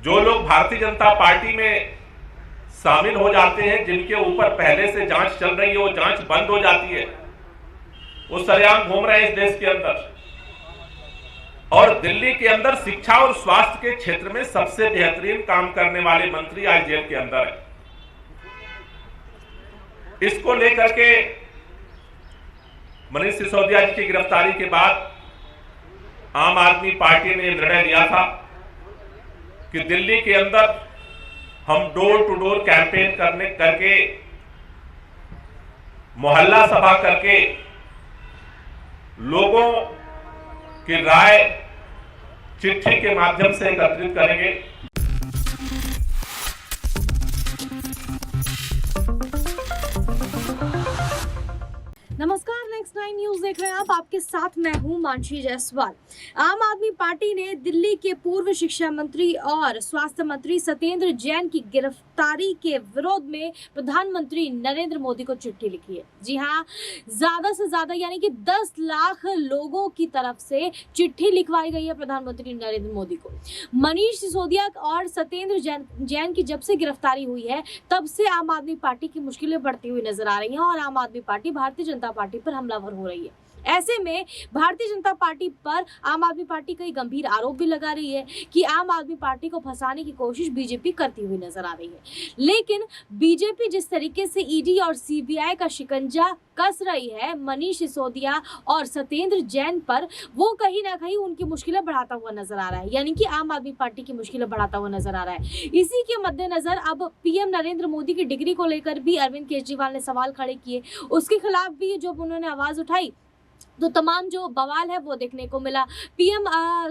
जो लोग भारतीय जनता पार्टी में शामिल हो जाते हैं, जिनके ऊपर पहले से जांच चल रही है, वो जांच बंद हो जाती है, वो सरेआम घूम रहे हैं इस देश के अंदर। और दिल्ली के अंदर शिक्षा और स्वास्थ्य के क्षेत्र में सबसे बेहतरीन काम करने वाले मंत्री आज जेल के अंदर है। इसको लेकर के मनीष सिसोदिया जी की गिरफ्तारी के बाद आम आदमी पार्टी ने निर्णय लिया था कि दिल्ली के अंदर हम डोर टू डोर कैंपेन करके मोहल्ला सभा करके लोगों की राय चिट्ठी के माध्यम से एकत्रित करेंगे। नमस्कार, नेक्स्ट 9 न्यूज देख रहे हैं आप। आपके साथ मैं हूं मानसी जायसवाल। आम आदमी पार्टी ने दिल्ली के पूर्व शिक्षा मंत्री और स्वास्थ्य मंत्री सत्येंद्र जैन की गिरफ्तारी के विरोध में प्रधानमंत्री नरेंद्र मोदी को चिट्ठी लिखी है। जी हां, ज्यादा से ज्यादा यानी कि 10 लाख लोगों की तरफ से चिट्ठी लिखवाई गई है प्रधानमंत्री नरेंद्र मोदी को। मनीष सिसोदिया और सत्येंद्र जैन की जब से गिरफ्तारी हुई है, तब से आम आदमी पार्टी की मुश्किलें बढ़ती हुई नजर आ रही हैं और आम आदमी पार्टी भारतीय जनता पार्टी पर हमलावर हो रही है। ऐसे में भारतीय जनता पार्टी पर आम आदमी पार्टी कई गंभीर आरोप भी लगा रही है कि आम आदमी पार्टी को फंसाने की कोशिश बीजेपी करती हुई नजर आ रही है। लेकिन बीजेपी जिस तरीके से ईडी और सीबीआई का शिकंजा कस रही है मनीष सिसोदिया और सत्येंद्र जैन पर, वो कहीं ना कहीं उनकी मुश्किलें बढ़ाता हुआ नजर आ रहा है, यानी कि आम आदमी पार्टी की मुश्किलें बढ़ाता हुआ नजर आ रहा है। इसी के मद्देनजर अब पीएम नरेंद्र मोदी की डिग्री को लेकर भी अरविंद केजरीवाल ने सवाल खड़े किए। उसके खिलाफ भी जब उन्होंने आवाज उठाई तो तमाम जो बवाल है वो देखने को मिला। पीएम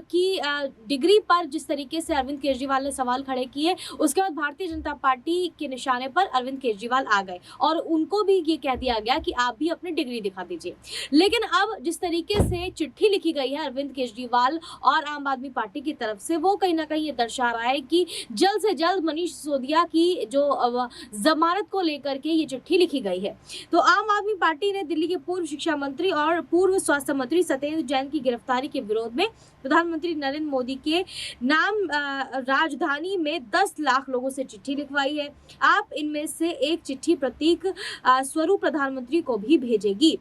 की डिग्री पर जिस तरीके से अरविंद केजरीवाल ने सवाल खड़े किए, उसके बाद भारतीय जनता पार्टी के निशाने पर अरविंद केजरीवाल आ गए और उनको भी ये कह दिया गया कि आप भी अपनी डिग्री दिखा दीजिए। लेकिन अब जिस तरीके से चिट्ठी लिखी गई है अरविंद केजरीवाल और आम आदमी पार्टी की तरफ से, वो कहीं ना कहीं ये दर्शा रहा है कि जल्द से जल्द मनीष सिसोदिया की जो जमानत को लेकर के ये चिट्ठी लिखी गई है। तो आम आदमी पार्टी ने दिल्ली के पूर्व शिक्षा मंत्री और पूर्व स्वास्थ्य मंत्री सत्येंद्र जैन की गिरफ्तारी के विरोध में प्रधानमंत्री नरेंद्र मोदी के नाम राजधानी में 10 लाख लोगों से चिट्ठी लिखवाई है। आप इनमें से एक चिट्ठी प्रतीक स्वरूप प्रधानमंत्री को भी भेजेगी।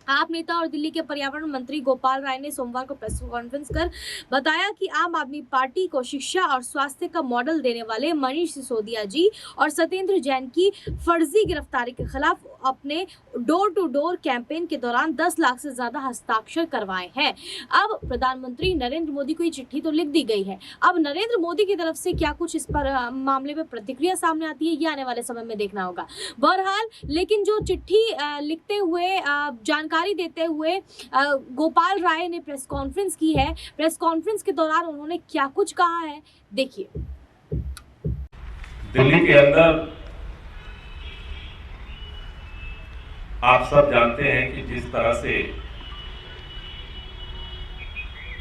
आप नेता और दिल्ली के पर्यावरण मंत्री गोपाल राय ने सोमवार को प्रेस कॉन्फ्रेंस कर बताया कि आम आदमी पार्टी को शिक्षा और स्वास्थ्य का मॉडल देने वाले मनीष सिसोदिया जी और सत्येंद्र जैन की फर्जी गिरफ्तारी के खिलाफ अपने डोर टू डोर कैंपेन के दौरान 10 लाख से ज्यादा हस्ताक्षर करवाए हैं। अब प्रधानमंत्री नरेंद्र मोदी को ये चिट्ठी तो लिख दी गई है। अब नरेंद्र मोदी की तरफ से क्या कुछ इस पर मामले में प्रतिक्रिया सामने आती है, ये आने वाले समय में देखना होगा। बहरहाल, लेकिन जो चिट्ठी लिखते हुए जानकारी देते हुए गोपाल राय ने प्रेस कॉन्फ्रेंस की है। प्रेस कॉन्फ्रेंस के दौरान उन्होंने क्या कुछ कहा है, देखिए। दिल्ली के अंदर आप सब जानते हैं कि जिस तरह से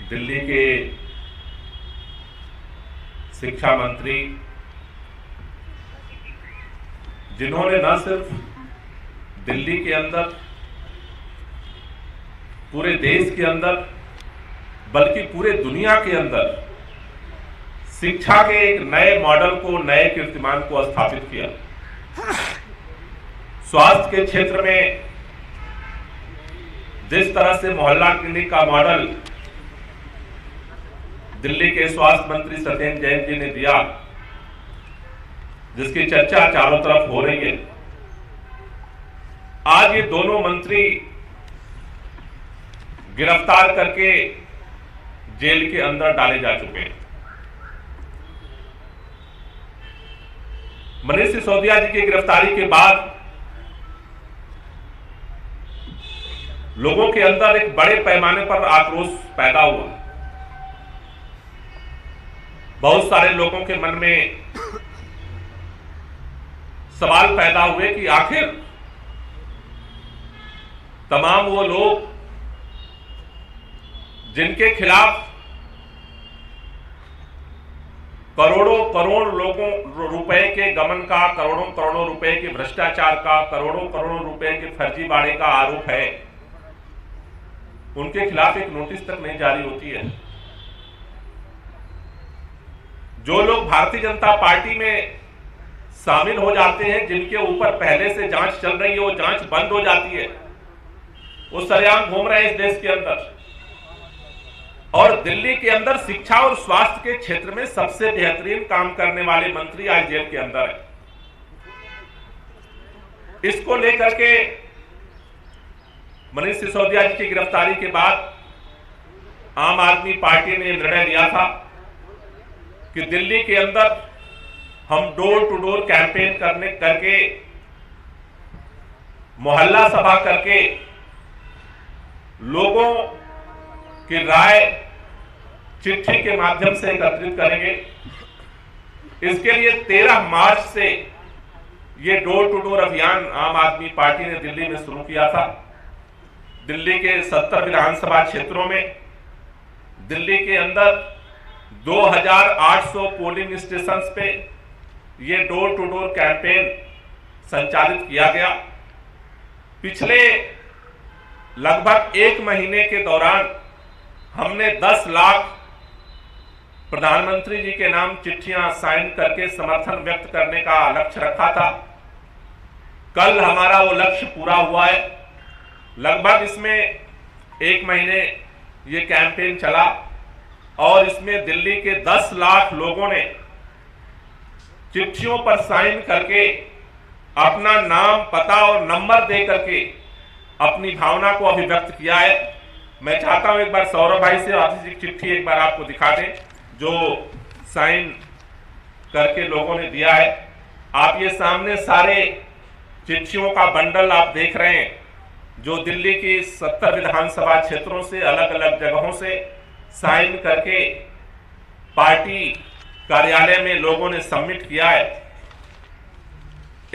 दिल्ली के शिक्षा मंत्री, जिन्होंने न सिर्फ दिल्ली के अंदर, पूरे देश के अंदर, बल्कि पूरे दुनिया के अंदर शिक्षा के एक नए मॉडल को, नए कीर्तिमान को स्थापित किया। स्वास्थ्य के क्षेत्र में जिस तरह से मोहल्ला क्लिनिक का मॉडल दिल्ली के स्वास्थ्य मंत्री सत्येंद्र जैन जी ने दिया, जिसकी चर्चा चारों तरफ हो रही है, आज ये दोनों मंत्री गिरफ्तार करके जेल के अंदर डाले जा चुके हैं। मनीष सिसोदिया जी की गिरफ्तारी के बाद लोगों के अंदर एक बड़े पैमाने पर आक्रोश पैदा हुआ। बहुत सारे लोगों के मन में सवाल पैदा हुए कि आखिर तमाम वो लोग जिनके खिलाफ करोड़ों करोड़ लोगों रुपए के गमन का, करोड़ों करोड़ों रुपए के भ्रष्टाचार का, करोड़ों करोड़ रुपए के फर्जीवाड़े का आरोप है, उनके खिलाफ एक नोटिस तक नहीं जारी होती है। जो लोग भारतीय जनता पार्टी में शामिल हो जाते हैं, जिनके ऊपर पहले से जांच चल रही है, वो जांच बंद हो जाती है, वो सरेआम घूम रहे हैं इस देश के अंदर। और दिल्ली के अंदर शिक्षा और स्वास्थ्य के क्षेत्र में सबसे बेहतरीन काम करने वाले मंत्री आज जेल के अंदर है। इसको लेकर के मनीष सिसोदिया जी की गिरफ्तारी के बाद आम आदमी पार्टी ने निर्णय लिया था कि दिल्ली के अंदर हम डोर टू डोर कैंपेन करके मोहल्ला सभा करके लोगों की राय चिट्ठी के माध्यम से एकत्रित करेंगे। इसके लिए 13 मार्च से ये डोर टू डोर अभियान आम आदमी पार्टी ने दिल्ली में शुरू किया था। दिल्ली के 70 विधानसभा क्षेत्रों में, दिल्ली के अंदर 2800 पोलिंग स्टेशंस पे ये डोर टू डोर कैंपेन संचालित किया गया। पिछले लगभग 1 महीने के दौरान हमने 10 लाख प्रधानमंत्री जी के नाम चिट्ठियां साइन करके समर्थन व्यक्त करने का लक्ष्य रखा था। कल हमारा वो लक्ष्य पूरा हुआ है। लगभग इसमें 1 महीने ये कैंपेन चला और इसमें दिल्ली के 10 लाख लोगों ने चिट्ठियों पर साइन करके अपना नाम, पता और नंबर दे करके अपनी भावना को अभिव्यक्त किया है। मैं चाहता हूं एक बार सौरभ भाई से आधी चिट्ठी एक बार आपको दिखा दें जो साइन करके लोगों ने दिया है। आप ये सामने सारे चिट्ठियों का बंडल आप देख रहे हैं जो दिल्ली की 70 विधानसभा क्षेत्रों से, अलग अलग जगहों से साइन करके पार्टी कार्यालय में लोगों ने सबमिट किया है।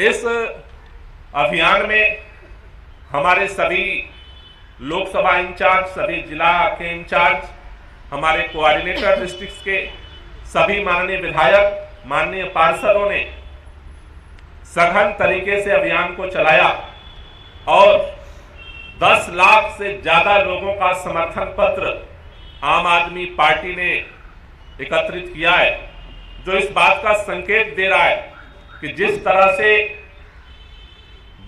इस अभियान में हमारे सभी लोकसभा इंचार्ज, सभी जिला के इंचार्ज, हमारे कोऑर्डिनेटर डिस्ट्रिक्ट के सभी माननीय विधायक, माननीय पार्षदों ने सघन तरीके से अभियान को चलाया और 10 लाख से ज्यादा लोगों का समर्थन पत्र आम आदमी पार्टी ने एकत्रित किया है, जो इस बात का संकेत दे रहा है कि जिस तरह से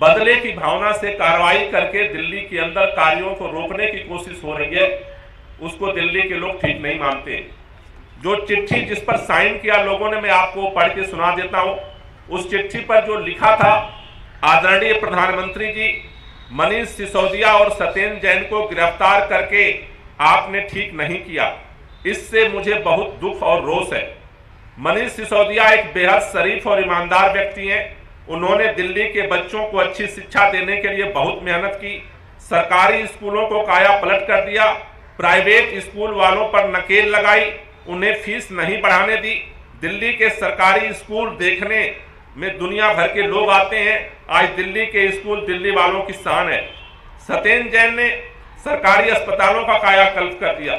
बदले की भावना से कार्रवाई करके दिल्ली के अंदर कार्यों को रोकने की कोशिश हो रही है, उसको दिल्ली के लोग ठीक नहीं मानते। जो चिट्ठी जिस पर साइन किया लोगों ने, मैं आपको पढ़ के सुना देता हूं। उस चिट्ठी पर जो लिखा था, आदरणीय प्रधानमंत्री जी, मनीष सिसोदिया और सत्येंद्र जैन को गिरफ्तार करके आपने ठीक नहीं किया, इससे मुझे बहुत दुख और रोष है। मनीष सिसोदिया एक बेहद शरीफ और ईमानदार व्यक्ति हैं। उन्होंने दिल्ली के बच्चों को अच्छी शिक्षा देने के लिए बहुत मेहनत की, सरकारी स्कूलों को काया पलट कर दिया, प्राइवेट स्कूल वालों पर नकेल लगाई, उन्हें फीस नहीं बढ़ाने दी। दिल्ली के सरकारी स्कूल देखने में दुनिया भर के लोग आते हैं। आज दिल्ली के स्कूल दिल्ली वालों की शान है। सत्येंद्र जैन ने सरकारी अस्पतालों का कायाकल्प कर दिया,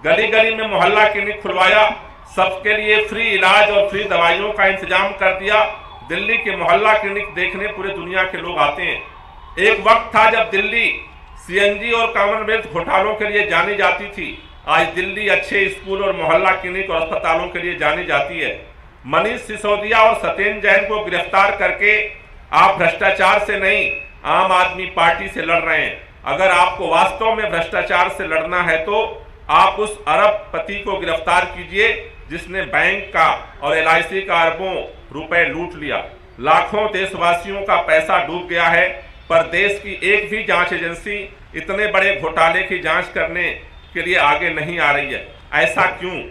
गली गली में मोहल्ला क्लिनिक खुलवाया, सबके लिए फ्री इलाज और फ्री दवाइयों का इंतजाम कर दिया। दिल्ली के मोहल्ला क्लिनिक देखने पूरे दुनिया के लोग आते हैं। एक वक्त था जब दिल्ली सीएनजी और कॉमनवेल्थ घोटालों के लिए जानी जाती थी। आज दिल्ली अच्छे स्कूल और मोहल्ला क्लिनिक और अस्पतालों के लिए जानी जाती है। मनीष सिसोदिया और सत्येंद्र जैन को गिरफ्तार करके आप भ्रष्टाचार से नहीं, आम आदमी पार्टी से लड़ रहे हैं। अगर आपको वास्तव में भ्रष्टाचार से लड़ना है तो आप उस अरबपति को गिरफ्तार कीजिए जिसने बैंक का और LIC का अरबों रुपए लूट लिया। लाखों देशवासियों का पैसा डूब गया है, पर देश की एक भी जांच एजेंसी इतने बड़े घोटाले की जांच करने के लिए आगे नहीं आ रही है। ऐसा क्यों?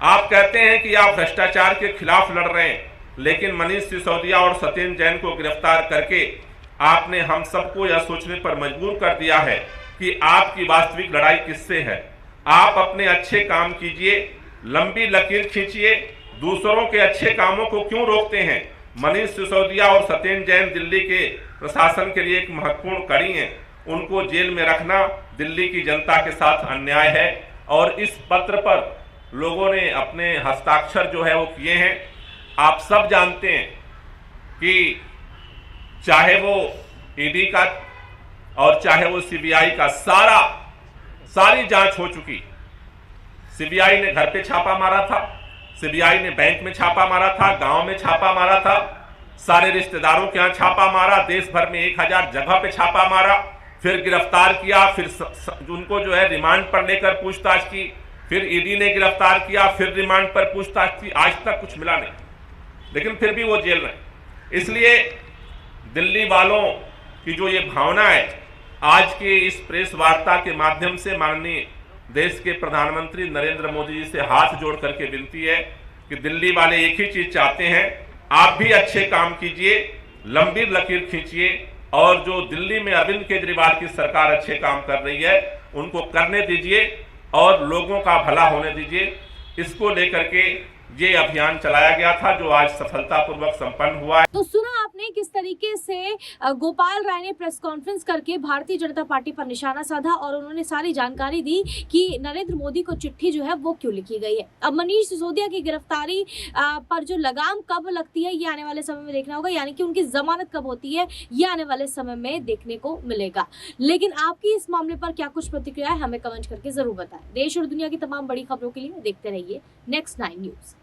आप कहते हैं कि आप भ्रष्टाचार के खिलाफ लड़ रहे हैं, लेकिन मनीष सिसोदिया और सत्येंद्र जैन को गिरफ्तार करके आपने हम सबको यह सोचने पर मजबूर कर दिया है कि आपकी वास्तविक लड़ाई किससे है। आप अपने अच्छे काम कीजिए, लंबी लकीर खींचिए, दूसरों के अच्छे कामों को क्यों रोकते हैं? मनीष सिसोदिया और सत्येंद्र जैन दिल्ली के प्रशासन के लिए एक महत्वपूर्ण कड़ी हैं। उनको जेल में रखना दिल्ली की जनता के साथ अन्याय है और इस पत्र पर लोगों ने अपने हस्ताक्षर जो है वो किए हैं। आप सब जानते हैं कि चाहे वो ईडी का और चाहे वो सीबीआई का सारी जांच हो चुकी। सीबीआई ने घर पे छापा मारा था, सीबीआई ने बैंक में छापा मारा था, गांव में छापा मारा था, सारे रिश्तेदारों के यहाँ छापा मारा, देश भर में 1000 जगह पे छापा मारा, फिर गिरफ्तार किया, फिर उनको जो है रिमांड पर लेकर पूछताछ की, फिर ईडी ने गिरफ्तार किया, फिर रिमांड पर पूछताछ की, आज तक कुछ मिला नहीं, लेकिन फिर भी वो जेल में। इसलिए दिल्ली वालों की जो ये भावना है, आज के इस प्रेस वार्ता के माध्यम से माननीय देश के प्रधानमंत्री नरेंद्र मोदी जी से हाथ जोड़ करके विनती है कि दिल्ली वाले एक ही चीज चाहते हैं, आप भी अच्छे काम कीजिए, लंबी लकीर खींचिए, और जो दिल्ली में अरविंद केजरीवाल की सरकार अच्छे काम कर रही है उनको करने दीजिए और लोगों का भला होने दीजिए। इसको लेकर के ये अभियान चलाया गया था जो आज सफलतापूर्वक संपन्न हुआ है। तो सुना आपने किस तरीके से गोपाल राय ने प्रेस कॉन्फ्रेंस करके भारतीय जनता पार्टी पर निशाना साधा और उन्होंने सारी जानकारी दी कि नरेंद्र मोदी को चिट्ठी जो है वो क्यों लिखी गई है। अब मनीष सिसोदिया की गिरफ्तारी पर जो लगाम कब लगती है ये आने वाले समय में देखना होगा, यानी कि उनकी जमानत कब होती है ये आने वाले समय में देखने को मिलेगा। लेकिन आपकी इस मामले पर क्या कुछ प्रतिक्रिया है हमें कमेंट करके जरूर बताएं। देश और दुनिया की तमाम बड़ी खबरों के लिए देखते रहिए Next 9 News।